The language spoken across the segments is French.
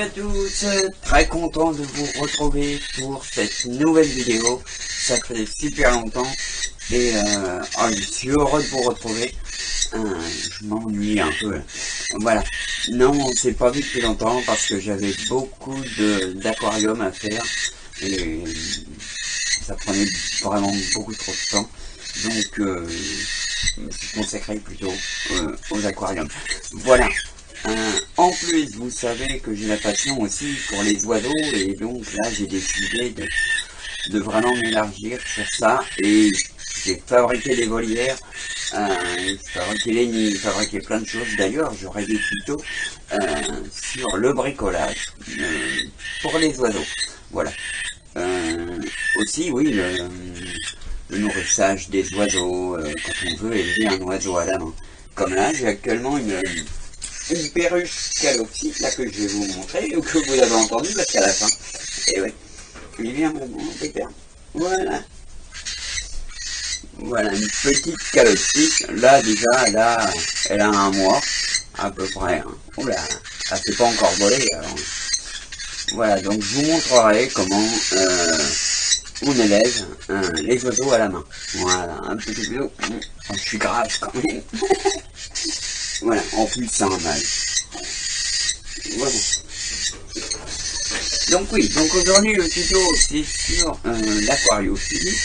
Salut à tous, très content de vous retrouver pour cette nouvelle vidéo. Ça fait super longtemps et je suis heureux de vous retrouver. Je m'ennuie un peu là. Voilà. Non, on s'est pas vu depuis longtemps parce que j'avais beaucoup d'aquarium à faire et ça prenait vraiment beaucoup trop de temps. Donc je me suis consacré plutôt aux aquariums. Voilà. En plus, vous savez que j'ai la passion aussi pour les oiseaux et donc là j'ai décidé de vraiment m'élargir sur ça et j'ai fabriqué des volières, j'ai fabriqué les nids, j'ai fabriqué plein de choses. D'ailleurs, j'aurai des tutos sur le bricolage pour les oiseaux. Voilà. Aussi, oui, le nourrissage des oiseaux quand on veut élever un oiseau à la main. Comme là, j'ai actuellement une perruche calopsite là que je vais vous montrer ou que vous avez entendu parce qu'à la fin, et ouais, il vient mon pépère. Voilà, voilà une petite calopsite. Là déjà, elle a un mois à peu près. Hein. Oula, elle s'est pas encore volée. Alors. Voilà, donc je vous montrerai comment on élève les oiseaux à la main. Voilà, un petit peu. Je suis grave quand même. Voilà, en plus c'est un mâle. Voilà. Donc oui, donc aujourd'hui le tuto c'est sur l'aquariophilie.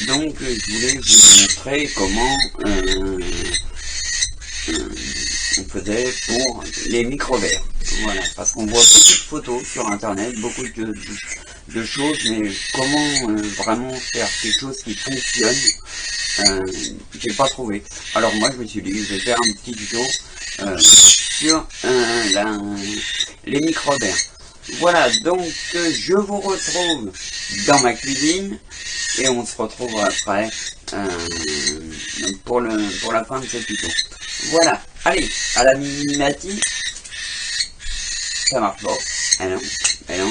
Donc je voulais vous montrer comment on faisait pour les micro-vers. Voilà, parce qu'on voit beaucoup de photos sur internet, beaucoup de choses, mais comment vraiment faire quelque chose qui fonctionne, j'ai pas trouvé. Alors moi je me suis dit, je vais faire un petit tuto sur les micro-vers. Voilà, donc je vous retrouve dans ma cuisine et on se retrouve après pour la fin de ce tuto. Voilà, allez, à la mimati, ça marche pas. Ah non,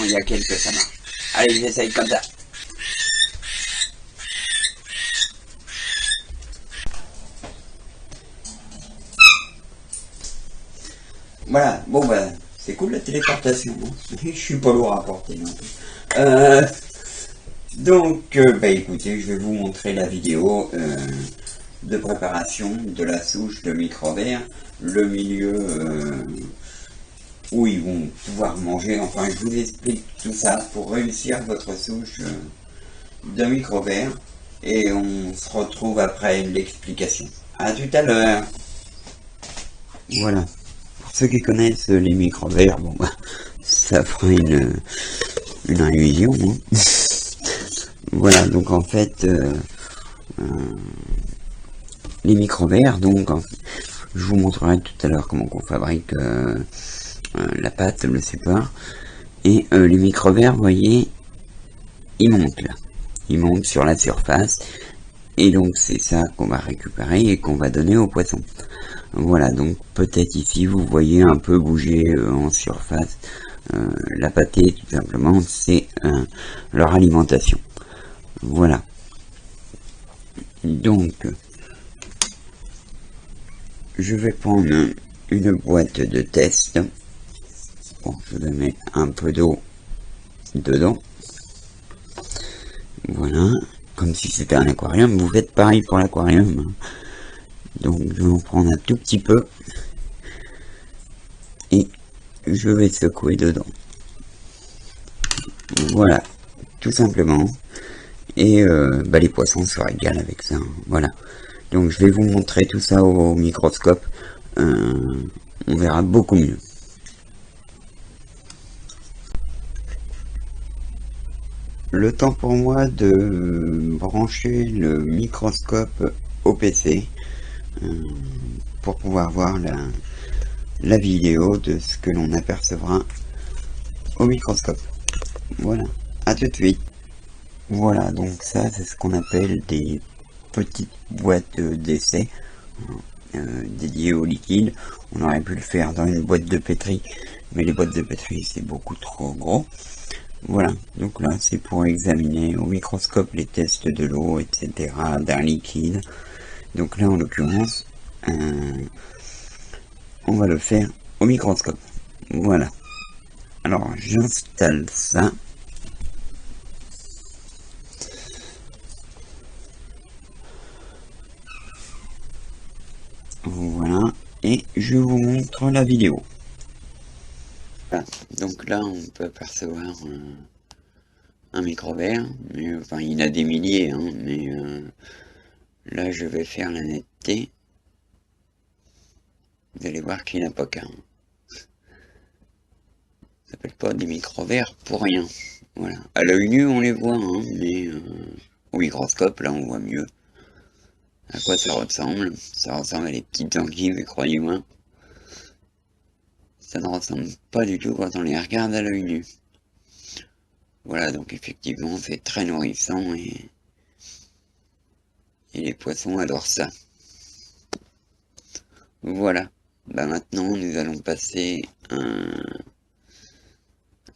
il y a quelques ça marche. Allez, j'essaye comme ça. Voilà, bon bah, c'est cool la téléportation, hein. Je suis pas lourd à porter non plus. Donc, bah écoutez, je vais vous montrer la vidéo de préparation de la souche de micro-vers, le milieu où ils vont pouvoir manger. Enfin, je vous explique tout ça pour réussir votre souche de micro-vers et on se retrouve après l'explication. À tout à l'heure. Voilà. Pour ceux qui connaissent les micro-vers, bon bah, ça fera une révision. Hein. Voilà, donc en fait, les micro-vers, donc je vous montrerai tout à l'heure comment on fabrique la pâte, le support. Et les micro-vers, vous voyez, ils montent là. Ils montent sur la surface. Et donc c'est ça qu'on va récupérer et qu'on va donner aux poissons. Voilà, donc peut-être ici vous voyez un peu bouger en surface. La pâtée, tout simplement, c'est leur alimentation. Voilà. Donc, je vais prendre une boîte de test. Bon, je vais mettre un peu d'eau dedans. Voilà. Comme si c'était un aquarium. Vous faites pareil pour l'aquarium. Donc, je vais en prendre un tout petit peu. Et je vais secouer dedans. Voilà. Tout simplement. Et les poissons se régalent avec ça. Voilà. Donc je vais vous montrer tout ça au microscope. On verra beaucoup mieux. Le temps pour moi de brancher le microscope au PC pour pouvoir voir la vidéo de ce que l'on apercevra au microscope. Voilà. À tout de suite. Voilà, donc ça c'est ce qu'on appelle des petites boîtes d'essai dédiées au liquide. On aurait pu le faire dans une boîte de pétri, mais les boîtes de pétri c'est beaucoup trop gros. Voilà, donc là c'est pour examiner au microscope les tests de l'eau, etc., d'un liquide. Donc là en l'occurrence, on va le faire au microscope. Voilà. Alors j'installe ça. Voilà, et je vous montre la vidéo. Voilà. Donc là on peut apercevoir un micro vert, mais enfin il a des milliers, hein, mais là je vais faire la netteté. Vous allez voir qu'il n'a pas qu'un. Ça s'appelle pas des micros verts pour rien. Voilà. À l'œil nu on les voit, hein, mais au microscope là on voit mieux à quoi ça ressemble. Ça ressemble à des petites anguilles, croyez-moi. Ça ne ressemble pas du tout quand on les regarde à l'œil nu. Voilà, donc effectivement c'est très nourrissant et les poissons adorent ça. Voilà. Bah maintenant nous allons passer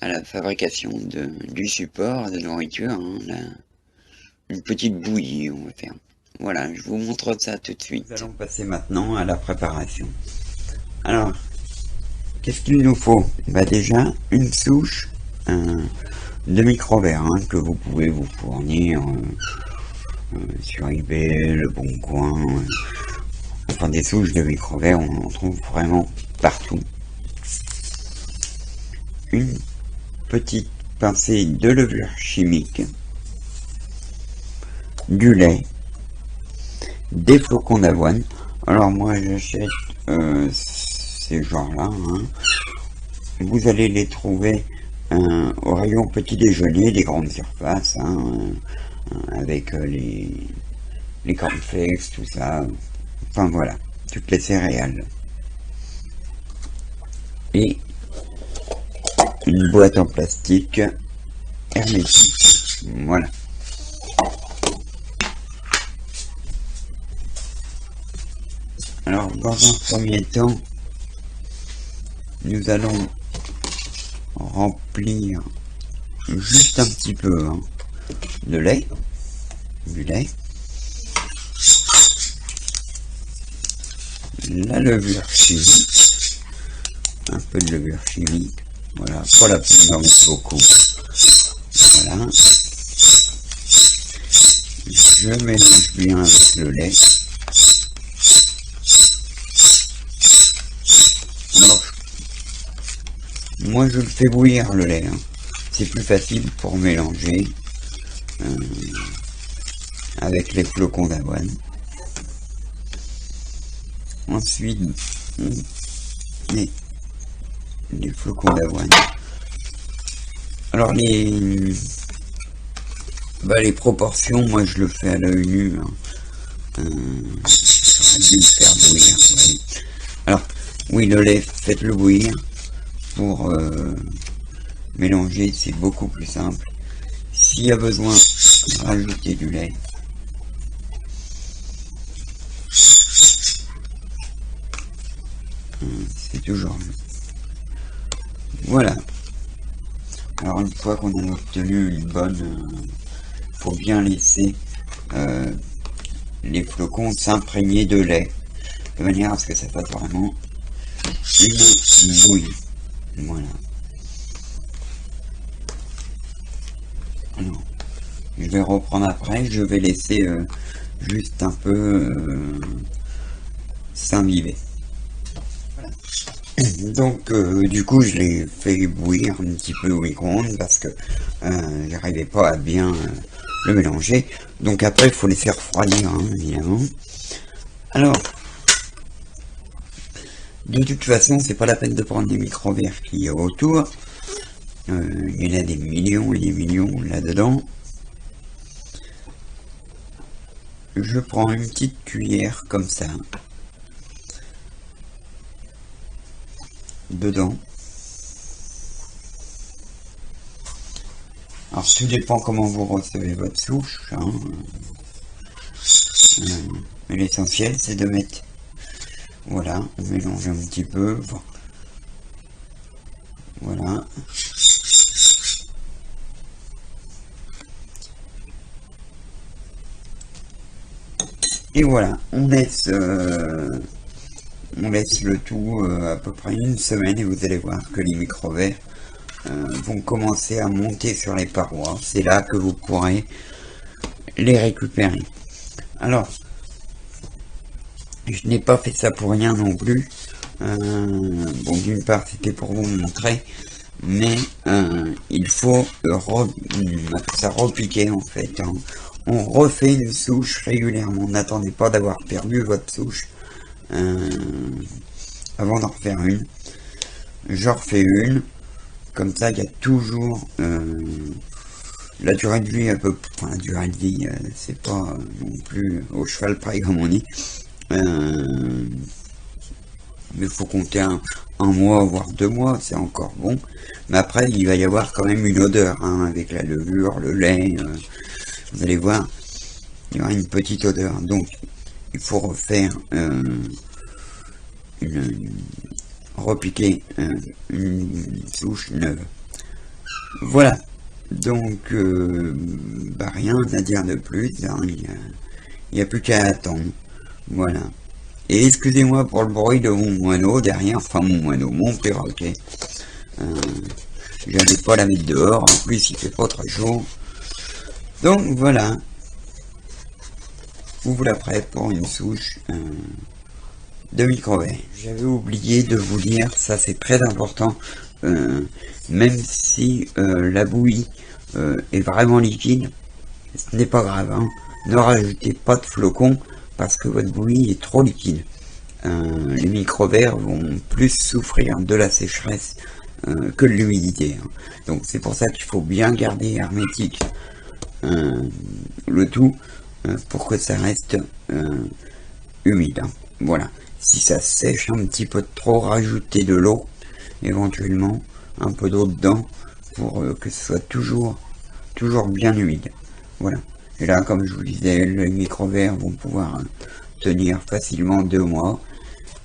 à la fabrication du support de nourriture, hein, une petite bouillie on va faire. Voilà, je vous montre ça tout de suite. Nous allons passer maintenant à la préparation. Alors, qu'est-ce qu'il nous faut? Bah déjà, une souche de micro vert, hein, que vous pouvez vous fournir sur eBay, Le Bon Coin. Enfin, des souches de micro vert, on en trouve vraiment partout. Une petite pincée de levure chimique, du lait, des flocons d'avoine. Alors moi j'achète ces genres-là, hein. Vous allez les trouver au rayon petit déjeuner des grandes surfaces, hein, avec les cornflakes, tout ça. Enfin voilà, toutes les céréales. Et une boîte en plastique hermétique. Voilà. Alors, dans un premier temps, nous allons remplir juste un petit peu, hein, de lait, du lait, la levure chimique, un peu de levure chimique, voilà, pas la peine d'en mettre beaucoup, voilà, je mélange bien avec le lait. Alors, moi je le fais bouillir le lait, hein. C'est plus facile pour mélanger avec les flocons d'avoine. Ensuite, on met les flocons d'avoine. Alors les proportions, moi je le fais à l'œil nu, hein. J'aurais dû le faire bouillir, ouais. Alors, oui, le lait, faites-le bouillir. Pour mélanger, c'est beaucoup plus simple. S'il y a besoin, rajoutez du lait. C'est toujours mieux. Voilà. Alors une fois qu'on a obtenu une bonne... faut bien laisser les flocons s'imprégner de lait, de manière à ce que ça fasse vraiment une bouillie. Voilà. Alors, je vais reprendre après, je vais laisser juste un peu s'imbiber. Voilà. Donc du coup je l'ai fait bouillir un petit peu au micro-ondes parce que j'arrivais pas à bien le mélanger. Donc après il faut laisser refroidir, hein, évidemment. Alors, de toute façon, c'est pas la peine de prendre des micros verts qu'il y a autour. Il y en a des millions et des millions là-dedans. Je prends une petite cuillère comme ça. Dedans. Alors, tout dépend comment vous recevez votre souche, hein. Mais l'essentiel, c'est de mettre... Voilà, on mélange un petit peu. Voilà. Et voilà, on laisse le tout à peu près une semaine et vous allez voir que les micro verts vont commencer à monter sur les parois. C'est là que vous pourrez les récupérer. Alors, je n'ai pas fait ça pour rien non plus. Bon, d'une part, c'était pour vous montrer, mais il faut ça repiquer en fait. Hein. On refait une souche régulièrement. N'attendez pas d'avoir perdu votre souche avant d'en refaire une. J'en refais une. Comme ça, il y a toujours la durée de vie enfin la durée de vie, c'est pas non plus au cheval près comme on dit. Mais il faut compter un mois, voire 2 mois, c'est encore bon. Mais après, il va y avoir quand même une odeur, hein, avec la levure, le lait. Vous allez voir, il y aura une petite odeur. Donc, il faut refaire repiquer une souche neuve. Voilà. Donc, rien à dire de plus. Hein, il n'y a plus qu'à attendre. Voilà. Et excusez-moi pour le bruit de mon moineau derrière, enfin mon perroquet. J'allais pas la mettre dehors, en plus il fait pas très chaud. Donc voilà. Vous voilà prêt pour une souche de micro-verre. J'avais oublié de vous dire, ça c'est très important, même si la bouillie est vraiment liquide, ce n'est pas grave, hein. Ne rajoutez pas de flocons, parce que votre bouillie est trop liquide. Les micro-verres vont plus souffrir de la sécheresse que de l'humidité. Hein. Donc c'est pour ça qu'il faut bien garder hermétique le tout pour que ça reste humide. Hein. Voilà. Si ça sèche un petit peu trop, rajoutez de l'eau, éventuellement un peu d'eau dedans pour que ce soit toujours bien humide. Voilà. Et là, comme je vous disais, les micro-verres vont pouvoir tenir facilement 2 mois.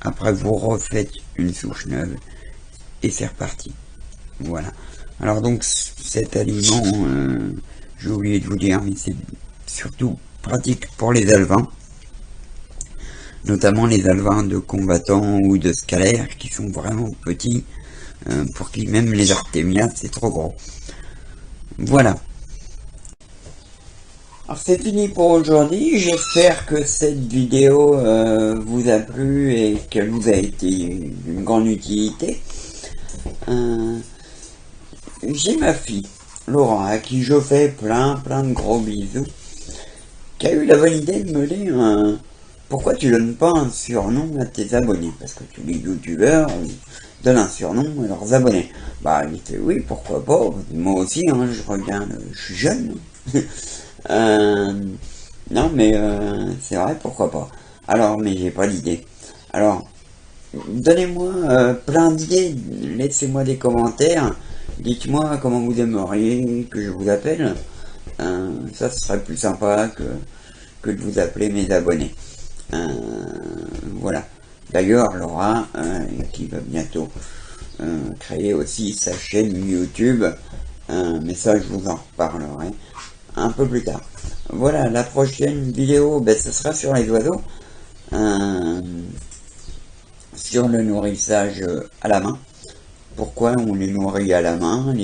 Après, vous refaites une souche neuve et c'est reparti. Voilà. Alors donc, cet aliment, j'ai oublié de vous dire, mais c'est surtout pratique pour les alevins, notamment les alevins de combattants ou de scalaires qui sont vraiment petits, pour qui même les artémias, c'est trop gros. Voilà. Alors c'est fini pour aujourd'hui, j'espère que cette vidéo vous a plu et qu'elle vous a été d'une grande utilité. J'ai ma fille, Laura, à qui je fais plein de gros bisous, qui a eu la bonne idée de me dire pourquoi tu donnes pas un surnom à tes abonnés, parce que tous les youtubeurs donnent un surnom à leurs abonnés. Bah il dit oui, pourquoi pas, moi aussi hein, je regarde, je suis jeune. Non mais c'est vrai, pourquoi pas. Alors mais j'ai pas d'idée. Alors donnez-moi plein d'idées, laissez-moi des commentaires, dites-moi comment vous aimeriez que je vous appelle. Ça ce serait plus sympa que de vous appeler mes abonnés. Voilà. D'ailleurs Laura qui va bientôt créer aussi sa chaîne YouTube, mais ça je vous en reparlerai un peu plus tard. Voilà, la prochaine vidéo, ce sera sur les oiseaux, sur le nourrissage à la main. Pourquoi on les nourrit à la main,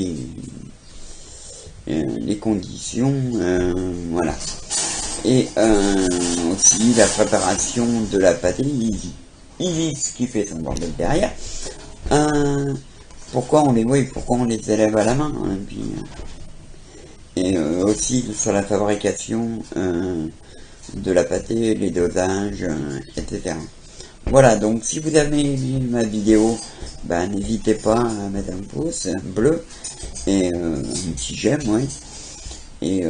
les conditions, voilà. Et aussi la préparation de la pâtée, Isis qui fait son bordel derrière. Pourquoi on les élève à la main, hein, puis, et aussi sur la fabrication de la pâtée, les dosages, etc. Voilà, donc si vous avez aimé ma vidéo, n'hésitez pas à mettre un pouce bleu et un petit j'aime, oui. Et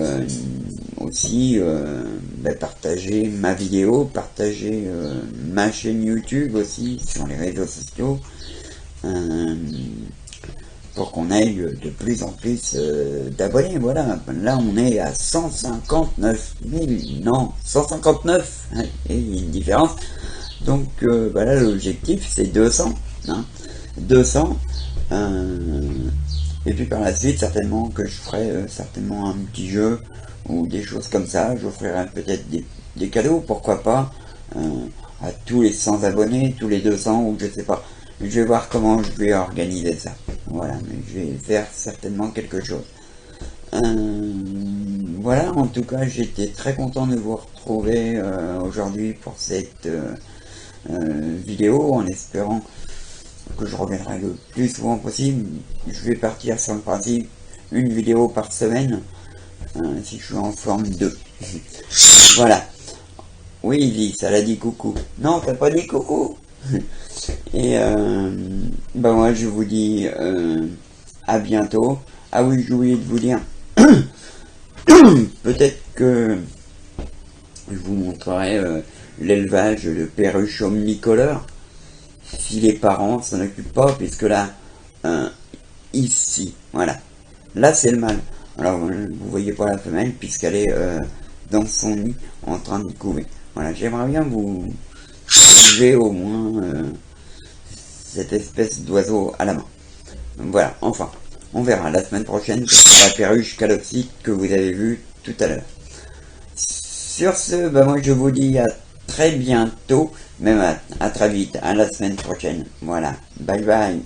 aussi partagez ma vidéo, partagez ma chaîne YouTube aussi sur les réseaux sociaux, pour qu'on aille de plus en plus d'abonnés. Voilà, là on est à 159 000, non, 159, et il y a une différence. Donc là l'objectif c'est 200, hein, 200, et puis par la suite certainement que je ferai certainement un petit jeu ou des choses comme ça. J'offrirai peut-être des cadeaux, pourquoi pas, à tous les 100 abonnés, tous les 200, ou je sais pas. Je vais voir comment je vais organiser ça. Voilà, mais je vais faire certainement quelque chose. Voilà, en tout cas, j'étais très content de vous retrouver aujourd'hui pour cette vidéo, en espérant que je reviendrai le plus souvent possible. Je vais partir sur le principe une vidéo par semaine, si je suis en forme de. Voilà. Oui, Lise, elle a dit coucou. Non, t'as pas dit coucou. Et bah moi je vous dis à bientôt. Ah oui, j'ai oublié de vous dire. Peut-être que je vous montrerai l'élevage de perruches omnicolores. Si les parents s'en occupent pas, puisque là, ici, voilà. Là c'est le mâle. Alors vous voyez pas la femelle puisqu'elle est dans son nid en train de couver. Voilà, j'aimerais bien vous trouver au moins cette espèce d'oiseau à la main. Voilà, enfin, on verra la semaine prochaine la perruche calopsite que vous avez vue tout à l'heure. Sur ce, bah moi je vous dis à très bientôt, même à très vite, à la semaine prochaine. Voilà, bye bye.